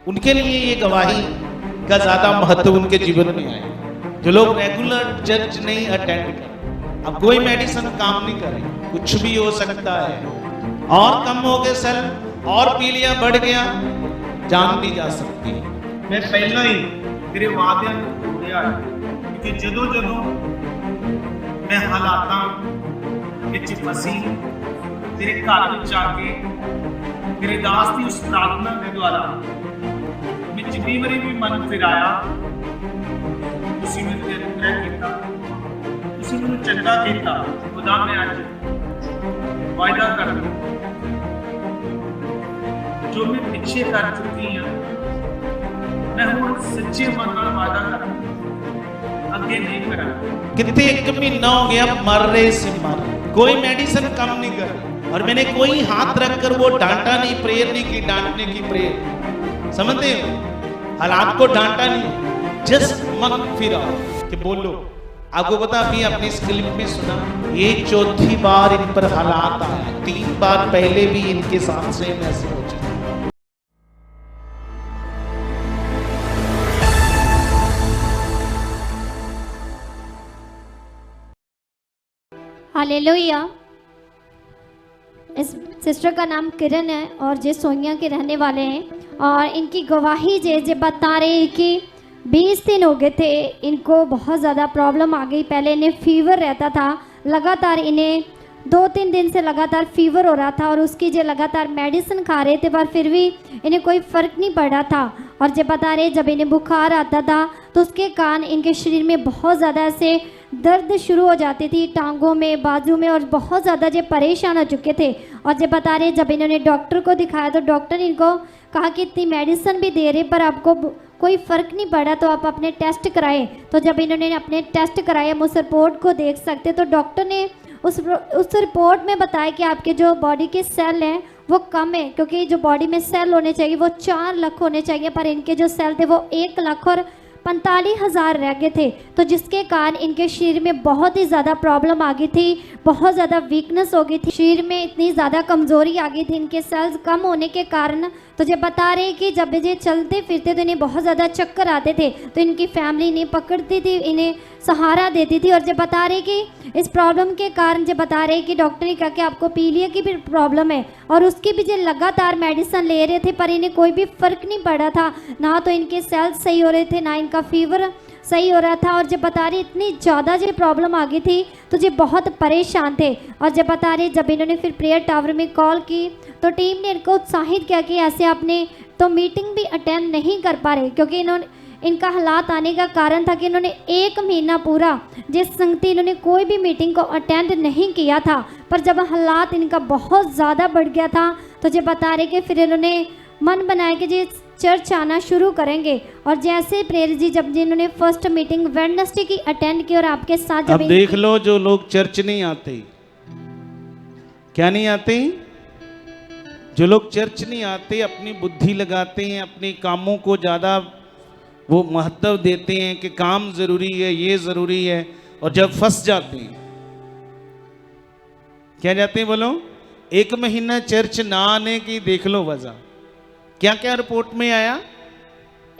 उनके लिए ये गवाही का ज्यादा महत्व उनके जीवन में आए। जो लोग रेगुलर चर्च नहीं अटेंड कर, अब कोई मेडिसिन काम नहीं करे, कुछ भी हो सकता है, और कम हो गए सेल और पीलिया बढ़ गया, जान भी जा सकती है। मैं पहला ही तेरे वादਿਆਂ ਨੂੰ ਤੋੜਿਆ ਕਿ ਜਦੋਂ ਜਦੋਂ ਮੈਂ ਹਾਲਾਤਾਂ ਵਿੱਚ ਫਸੀ ਤੇਰੇ ਘਰ ਵਿੱਚ ਆ ਕੇ ਤੇਰੇ ਦਾਸ ਦੀ ਉਸ ਪ੍ਰਾਰਥਨਾ ਦੇ ਦੁਆਰਾ ਮੈਂ ਜਿੰਨੀ ਵਾਰੀ ਵੀ ਮਨ ਫਿਰਾਇਆ ਤੁਸੀਂ ਮੇਰੇ ਤੇ ਅਨੁਗ੍ਰਹਿ ਕੀਤਾ, ਤੁਸੀਂ ਮੈਨੂੰ ਚੰਗਾ ਕੀਤਾ। ਖੁਦਾ ਮੈਂ ਅੱਜ ਵਾਅਦਾ ਕਰਦਾ ਜੋ ਮੈਂ ਪਿੱਛੇ ਕਰ ਚੁੱਕੀ ਹਾਂ मैं हूं सच्चे मन नाल वादा कर अगे नहीं करा। कितने 1 महीना हो गया मर रहे से मर, कोई मेडिसिन काम नहीं कर, और मैंने कोई हाथ रखकर वो डांटा नहीं, प्रेयर नहीं की, डांटने की प्रेयर, समझते हो, हालात को डांटा नहीं, जस्ट मन फिरा कि बोलो। आपको पता अभी अपनी इस क्लिप में सुना, ये 4थी बार इन पर हालात आया, 3 बार पहले भी इनके साथ सेम ऐसे हो चुका। हालेलुया। इस सिस्टर का नाम किरण है और जे सोनिया के रहने वाले हैं, और इनकी गवाही जे बता रहे हैं कि 20 दिन हो गए थे इनको बहुत ज़्यादा प्रॉब्लम आ गई। पहले इन्हें फीवर रहता था, लगातार इन्हें 2-3 दिन से लगातार फीवर हो रहा था, और उसकी जो लगातार मेडिसिन खा रहे थे पर फिर भी इन्हें कोई फ़र्क नहीं पड़ रहा था। और जब बता रहे जब इन्हें बुखार आता था तो उसके कारण इनके शरीर में बहुत ज़्यादा ऐसे दर्द शुरू हो जाती थी, टांगों में, बाजू में, और बहुत ज़्यादा जो परेशान हो चुके थे। और जब बता रहे जब इन्होंने डॉक्टर को दिखाया तो डॉक्टर ने इनको कहा कि इतनी मेडिसिन भी दे रहे पर आपको कोई फ़र्क नहीं पड़ा, तो आप अपने टेस्ट कराएं। तो जब इन्होंने अपने टेस्ट कराए, हम उस रिपोर्ट को देख सकते, तो डॉक्टर ने उस रिपोर्ट में बताया कि आपके जो बॉडी के सेल हैं वो कम है, क्योंकि जो बॉडी में सेल होने चाहिए वो 4 लाख होने चाहिए, पर इनके जो सेल थे वो 1,45,000 रह गए थे। तो जिसके कारण इनके शरीर में बहुत ही ज़्यादा प्रॉब्लम आ गई थी, बहुत ज़्यादा वीकनेस हो गई थी, शरीर में इतनी ज़्यादा कमज़ोरी आ गई थी इनके सेल्स कम होने के कारण। तो जब बता रहे कि जब ये चलते फिरते तो इन्हें बहुत ज़्यादा चक्कर आते थे, तो इनकी फैमिली इन्हें पकड़ती थी, इन्हें सहारा देती थी। और जब बता रहे कि इस प्रॉब्लम के कारण जब बता रहे कि डॉक्टर ने कहा कि आपको पीलिया की भी प्रॉब्लम है, और उसकी भी जो लगातार मेडिसिन ले रहे थे पर इन्हें कोई भी फ़र्क नहीं पड़ा था, ना तो इनके सेल्स सही हो रहे थे, ना इनका फीवर सही हो रहा था। और जब बता रही इतनी ज़्यादा जो प्रॉब्लम आ गई थी तो ये बहुत परेशान थे। और जब बता रहे जब इन्होंने फिर प्रेयर टावर में कॉल की तो टीम ने इनको उत्साहित किया कि ऐसे आपने तो मीटिंग भी अटेंड नहीं कर पा रहे, क्योंकि इनका हालात आने का कारण था कि इन्होंने 1 महीना पूरा जिस संगति इन्होंने कोई भी मीटिंग को अटेंड नहीं किया था, पर जब हालात इनका बहुत ज़्यादा बढ़ गया था तो जब बता रहे कि फिर इन्होंने मन बनाया कि जी चर्च आना शुरू करेंगे। और जैसे प्रेयर जी जब इन्होंने फर्स्ट मीटिंग वेडनेसडे की अटेंड की, और आपके साथ जब अब देख लो जो लोग चर्च नहीं आते, क्या नहीं आते, जो लोग चर्च नहीं आते अपनी बुद्धि लगाते हैं, अपने कामों को ज़्यादा वो महत्व देते हैं कि काम ज़रूरी है, ये ज़रूरी है, और जब फंस जाते हैं क्या जाते हैं बोलो, 1 महीना चर्च ना आने की देख लो वजह, क्या क्या रिपोर्ट में आया,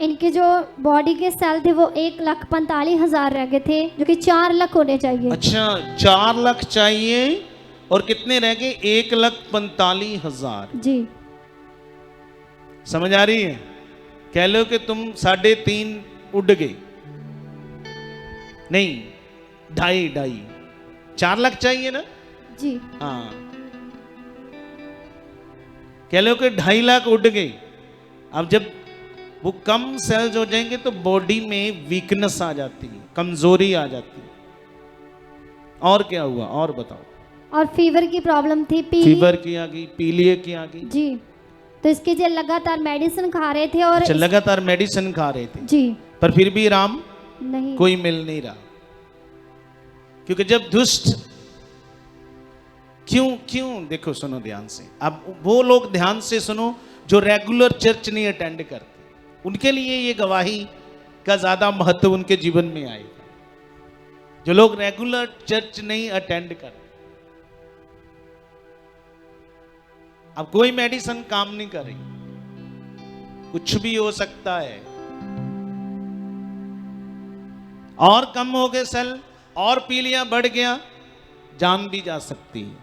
इनके जो बॉडी के सेल थे वो 1,45,000 रह गए थे, जो कि 4 लाख होने चाहिए। अच्छा 4 लाख चाहिए और कितने रह गए, 1,45,000। जी समझ आ रही है, कह लो कि तुम 3.5 उड़ गए, नहीं 2.5 4 लाख चाहिए ना जी, हाँ, कह लो कि 2.5 लाख उड़ गए। अब जब वो कम सेल्स हो जाएंगे तो बॉडी में वीकनेस आ जाती है, कमजोरी आ जाती है, और क्या हुआ और बताओ। और फीवर की प्रॉब्लम थी, फीवर की आ गई, पीलिया की आ गई जी, तो इसके जो लगातार मेडिसिन खा रहे थे, और अच्छा लगातार मेडिसिन खा रहे थे जी, पर फिर भी आराम नहीं कोई मिल नहीं रहा, क्योंकि जब दुष्ट क्यों देखो सुनो ध्यान से, अब वो लोग ध्यान से सुनो जो रेगुलर चर्च नहीं अटेंड करते, उनके लिए ये गवाही का ज्यादा महत्व उनके जीवन में आएगा। जो लोग रेगुलर चर्च नहीं अटेंड करते, अब कोई मेडिसिन काम नहीं कर रही, कुछ भी हो सकता है। और कम हो गए सेल, और पी लिया, बढ़ गया, जान भी जा सकती है।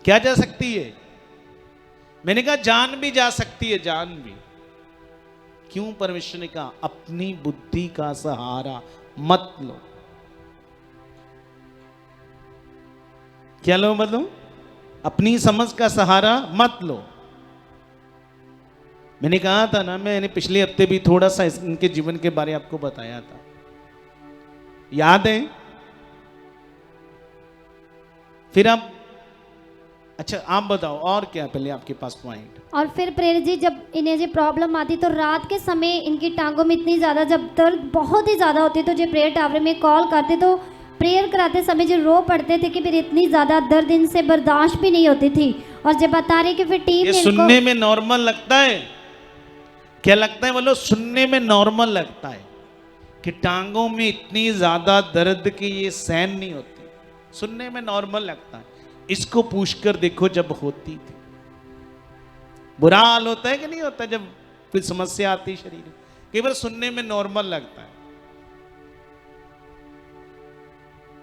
क्या जा सकती है? मैंने कहा जान भी जा सकती है, जान भी। क्यों? परमेश्वर ने कहा अपनी बुद्धि का सहारा मत लो। क्या लो? मतलब अपनी समझ का सहारा मत लो। मैंने कहा था ना, मैंने पिछले हफ्ते भी थोड़ा सा इनके जीवन के बारे में आपको बताया था, याद है? फिर आप, अच्छा आप बताओ और क्या पहले आपके पास पॉइंट? और फिर प्रेरित जी, जब इन्हें जो प्रॉब्लम आती तो रात के समय इनकी टांगों में इतनी ज़्यादा जब दर्द बहुत ही ज़्यादा होती, तो जो प्रेयर टावर में कॉल करते तो प्रेयर कराते समय जो रो पड़ते थे कि फिर इतनी ज़्यादा दर्द इनसे बर्दाश्त भी नहीं होती थी। और जब बता रहे कि फिर टीम ये ने सुनने में नॉर्मल लगता है। क्या लगता है? बोलो। सुनने में नॉर्मल लगता है कि टांगों में इतनी ज्यादा दर्द कि ये सहन नहीं होती। सुनने में नॉर्मल लगता है, इसको पूछकर देखो जब होती थी। बुरा हाल होता है कि नहीं होता जब कोई समस्या आती शरीर में? केवल सुनने में नॉर्मल लगता है।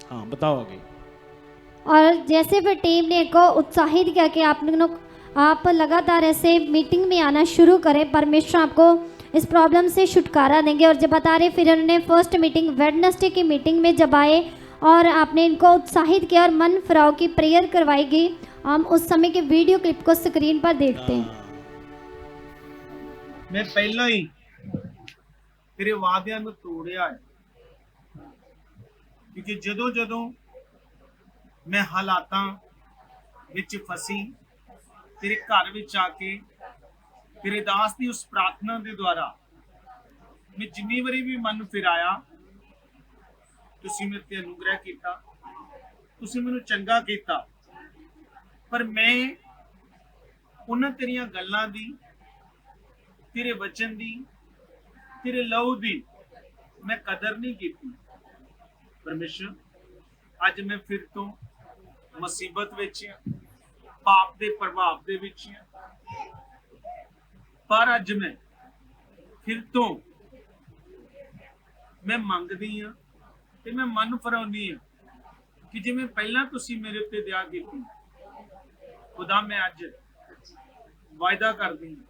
हाँ बताओ आगे। और जैसे फिर टीम ने को उत्साहित किया कि आप लगातार ऐसे मीटिंग में आना शुरू करें, परमेश्वर आपको इस प्रॉब्लम से छुटकारा देंगे। और जब बता रहे फिर उन्होंने फर्स्ट मीटिंग वेडनेसडे की मीटिंग में जब आए और आपने इनको उत्साहित किया और मन फिराव की प्रेयर करवाई गई। हम उस समय के वीडियो क्लिप को स्क्रीन पर देखते हैं। मैं पहला ही तेरे वादियां ਨੂੰ ਤੋੜਿਆ ਹੈ क्योंकि ਜਦੋਂ मैं ਹਾਲਾਤਾਂ ਵਿੱਚ ਫਸੀ तेरे घर ਵਿੱਚ ਆ ਕੇ तेरे दास ਦੀ ਉਸ ਪ੍ਰਾਰਥਨਾ ਦੇ ਦੁਆਰਾ मैं ਜਿੰਨੀ ਵਾਰੀ ਵੀ ਮਨ ਫਿਰਾਇਆ ਤੁਸੀਂ ਮੇਰੇ ਤੇ ਅਨੁਗ੍ਰਹਿ ਕੀਤਾ, ਤੁਸੀਂ ਮੈਨੂੰ ਚੰਗਾ ਕੀਤਾ। ਪਰ ਮੈਂ ਉਹਨਾਂ ਤੇਰੀਆਂ ਗੱਲਾਂ ਦੀ, तेरे वचन दी, तेरे लहू दी मैं कदर नहीं की। परमेश्वर अज मैं फिर तो मुसीबत विच हां, पाप दे प्रभाव दे विच हां, पर अज मैं फिर तो मैं मंगदी हां ते मैं मन फराउंदी हां कि जिवें पहला तुसीं मेरे उत्ते दया कीती, खुदा मैं अज वायदा करदी हां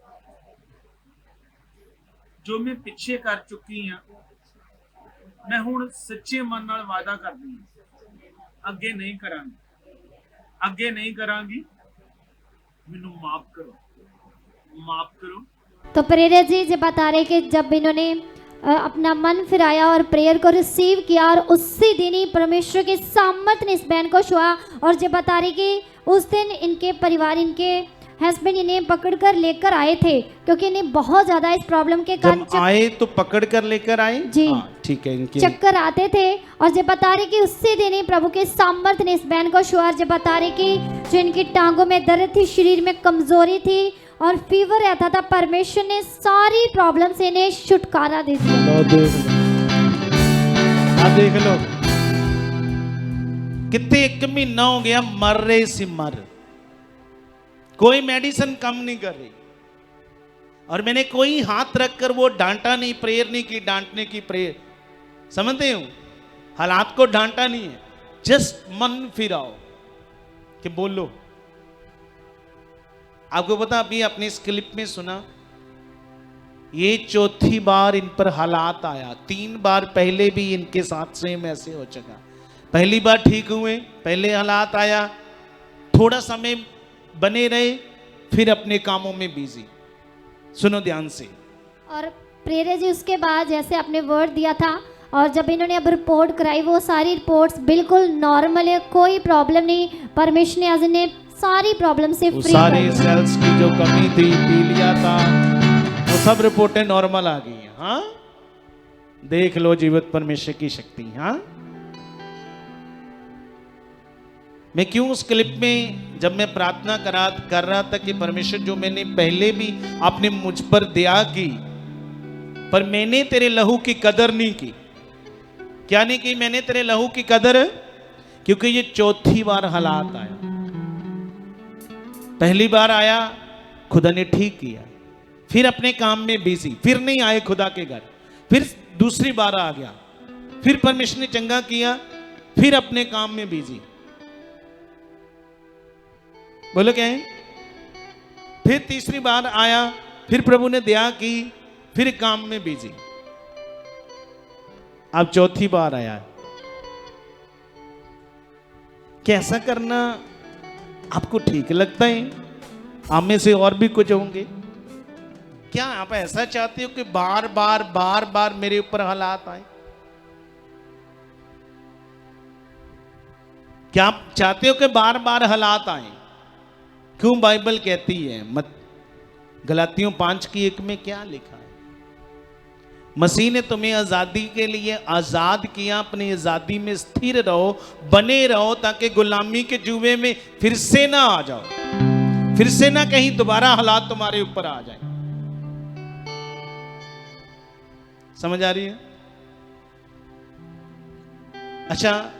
जो मैं पिछे कर चुकी हाँ, मैं हुण सच्चे मन नाल वादा करदी हां अगे नहीं करांगी, अगे नहीं करांगी। मैनू माफ करो, माफ करो। तो प्रेरित जी जब बता रहे कि जब इन्होंने अपना मन फिराया और प्रेयर को रिसीव किया और उसी दिन ही परमेश्वर के सामर्थ ने इस बहन को छुआ। और जब बता रहे कि उस दिन इनके परिवार, इनके हस्बैंड इन्हें पकड़कर लेकर आए थे क्योंकि इन्हें बहुत ज्यादा इस प्रॉब्लम के कारण आए तो पकड़ कर लेकर आए जी। ठीक है। इनके चक्कर आते थे और जब बता रहे कि उसी दिन ही प्रभु के सामर्थ ने इस बहन को छुआ। जब बता रहे कि जो इनकी टांगों में दर्द थी, शरीर में कमजोरी थी और फीवर रहता था, परमेश्वर ने सारी प्रॉब्लम से इन्हें छुटकारा दे दिया। देख लो कितने 1 महीना हो गया मर रहे सी मर, कोई मेडिसिन कम नहीं कर रही। और मैंने कोई हाथ रखकर वो डांटा नहीं, प्रेयर नहीं की, डांटने की प्रेयर, समझते हो? हालात को डांटा नहीं है, जस्ट मन फिराओ कि बोलो। आपको पता अभी अपने इस क्लिप में सुना, ये 4थी बार इन पर हालात आया। 3 बार पहले भी इनके साथ सेम ऐसे हो चुका। पहली बार ठीक हुए, पहले हालात आया, थोड़ा समय बने रहे, फिर अपने कामों में बिजी। सुनो ध्यान से। और प्रेरित जी उसके बाद जैसे आपने वर्ड दिया था और जब इन्होंने अब रिपोर्ट कराई, वो सारी रिपोर्ट्स बिल्कुल नॉर्मल है, कोई प्रॉब्लम नहीं। परमेश्वर ने आज इन्हें सारी प्रॉब्लम से फ्री सारे सेल्स की जो कमी थी, पी लिया था, वो सब रिपोर्टें नॉर्मल आ गई हैं। हाँ देख लो जीवित परमेश्वर की शक्ति। हाँ मैं क्यों उस क्लिप में जब मैं प्रार्थना कर रहा था कि परमेश्वर जो मैंने पहले भी आपने मुझ पर दया की, पर मैंने तेरे लहू की कदर नहीं की। क्या नहीं की मैंने तेरे लहू की कदर? क्योंकि ये 4थी बार हालात आया। पहली बार आया खुदा ने ठीक किया, फिर अपने काम में बिजी, फिर नहीं आए खुदा के घर, फिर दूसरी बार आ गया, फिर परमेश्वर ने चंगा किया, फिर अपने काम में बिजी। बोलो क्या है? फिर तीसरी बार आया, फिर प्रभु ने दया की, फिर काम में बिजी। अब चौथी बार आया। कैसा करना आपको ठीक लगता है? आप में से और भी कुछ होंगे। क्या आप ऐसा चाहते हो कि बार बार मेरे ऊपर हालात आए? क्या आप चाहते हो कि बार बार हालात आए? क्यों बाइबल कहती है, मत गलातियों 5:1 में क्या लिखा है? मसीह ने तुम्हें आजादी के लिए आजाद किया, अपनी आजादी में स्थिर रहो, बने रहो, ताकि गुलामी के जुए में फिर से ना आ जाओ, फिर से ना कहीं दोबारा हालात तुम्हारे ऊपर आ जाए। समझ आ रही है? अच्छा,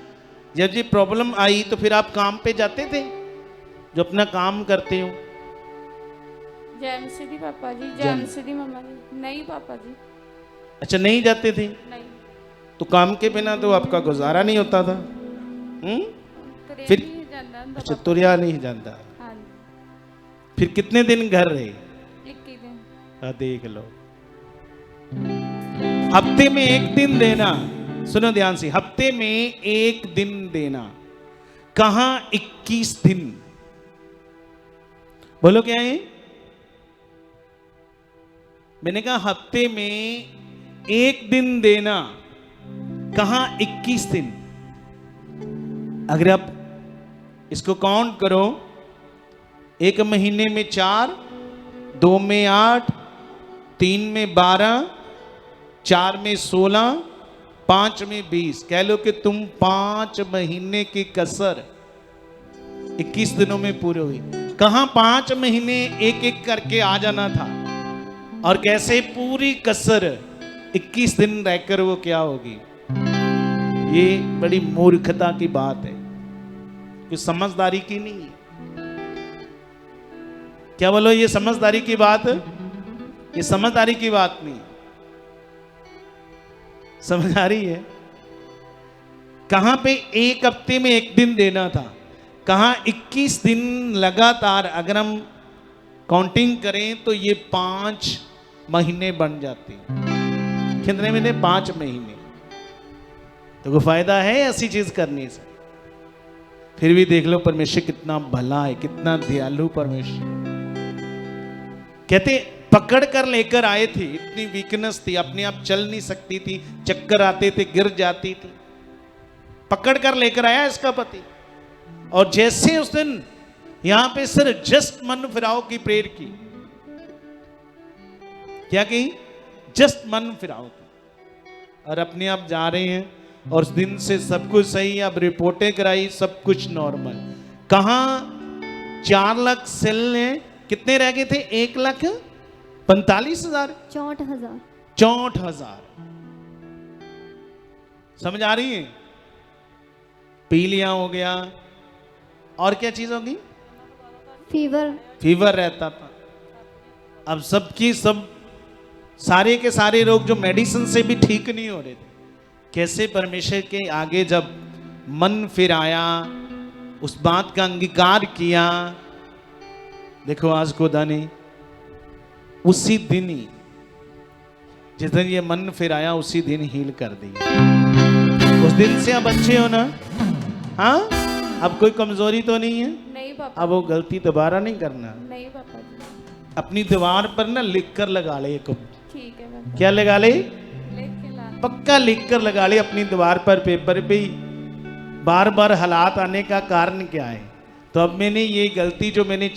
जब ये प्रॉब्लम आई तो फिर आप काम पे जाते थे, जो अपना काम करते हो? जैन पापा जी, जैन मम्मा जी। नहीं पापा जी। अच्छा, नहीं जाते थे? नहीं। तो काम के बिना तो आपका गुजारा नहीं होता था। फिर अच्छा, तुरिया नहीं जाता। हाँ। फिर कितने दिन घर रहे? 21 दिन। देख लो, हफ्ते में 1 दिन देना। सुनो ध्यान से, हफ्ते में 1 दिन देना, कहां 21 दिन? बोलो क्या है? मैंने कहा हफ्ते में 1 दिन देना, कहां 21 दिन? अगर आप इसको काउंट करो, 1 महीने में 4, 2 में 8, 3 में 12, 4 में 16, 5 में 20, कह लो कि तुम 5 महीने की कसर 21 दिनों में पूरे हुई। कहां 5 महीने एक एक करके आ जाना था, और कैसे पूरी कसर 21 दिन रहकर वो क्या होगी? ये बड़ी मूर्खता की बात है, कुछ समझदारी की नहीं है। क्या बोलो, ये समझदारी की बात? ये समझदारी की बात नहीं। समझ आ रही है? कहां पे 1 हफ्ते में 1 दिन देना था, कहां 21 दिन लगातार। अगर हम काउंटिंग करें तो ये 5 महीने बन जाते हैं। कितने महीने? 5 महीने। तो कोई फायदा है ऐसी चीज करने से? फिर भी देख लो परमेश्वर कितना भला है, कितना दयालु परमेश्वर। कहते पकड़ कर लेकर आए थे, इतनी वीकनेस थी, अपने आप चल नहीं सकती थी, चक्कर आते थे, गिर जाती थी, पकड़ कर लेकर आया इसका पति। और जैसे उस दिन यहां पे सिर्फ जस्ट मन फिराओ की प्रेयर की, क्या की? जस्ट मन फिराओ की, और अपने आप जा रहे हैं, और उस दिन से सब कुछ सही। अब रिपोर्टें कराई, सब कुछ नॉर्मल। कहां 4 लाख सेल ने कितने रह गए थे? 1,45,000, 64,000। समझ आ रही है? पीलिया हो गया, और क्या चीज होगी? फीवर रहता था। अब सबकी सब सारे के सारे रोग जो मेडिसिन से भी ठीक नहीं हो रहे थे, कैसे परमेश्वर के आगे जब मन फिर आया, उस बात का अंगीकार किया। देखो आज खुदा ने उसी दिन ही, जिस दिन ये मन फिर आया, उसी दिन हील कर दिया। उस दिन से अब अच्छे हो ना? हाँ, अब कोई कमजोरी तो नहीं है? नहीं पापा। अब वो गलती दोबारा नहीं करना। नहीं पापा जी। अपनी दीवार पर ना लिख कर लगा ले। ठीक है पापा। क्या लगा ले? लिख के ला। पक्का लिख कर लगा ले अपनी दीवार पर, पेपर पे। बार बार हालात आने का कारण क्या है? तो अब मैंने ये गलती जो मैंने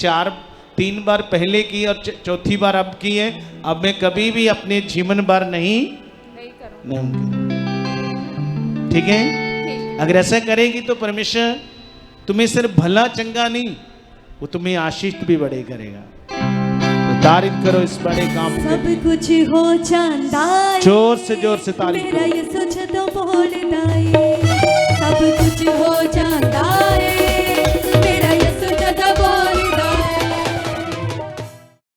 3 बार पहले की और चौथी बार अब की है, अब मैं कभी भी अपने जीवन भर नहीं करूंगी। ठीक है? अगर ऐसा करेगी तो परमेश्वर तुम्हें सिर्फ भला चंगा नहीं, वो तुम्हें आशीष भी बड़े करेगा। तो तारीफ करो इस बड़े काम के सब कुछ हो चांदा, जोर से तारीफ मेरा करो। ये सोच तो बोलता है। सब कुछ हो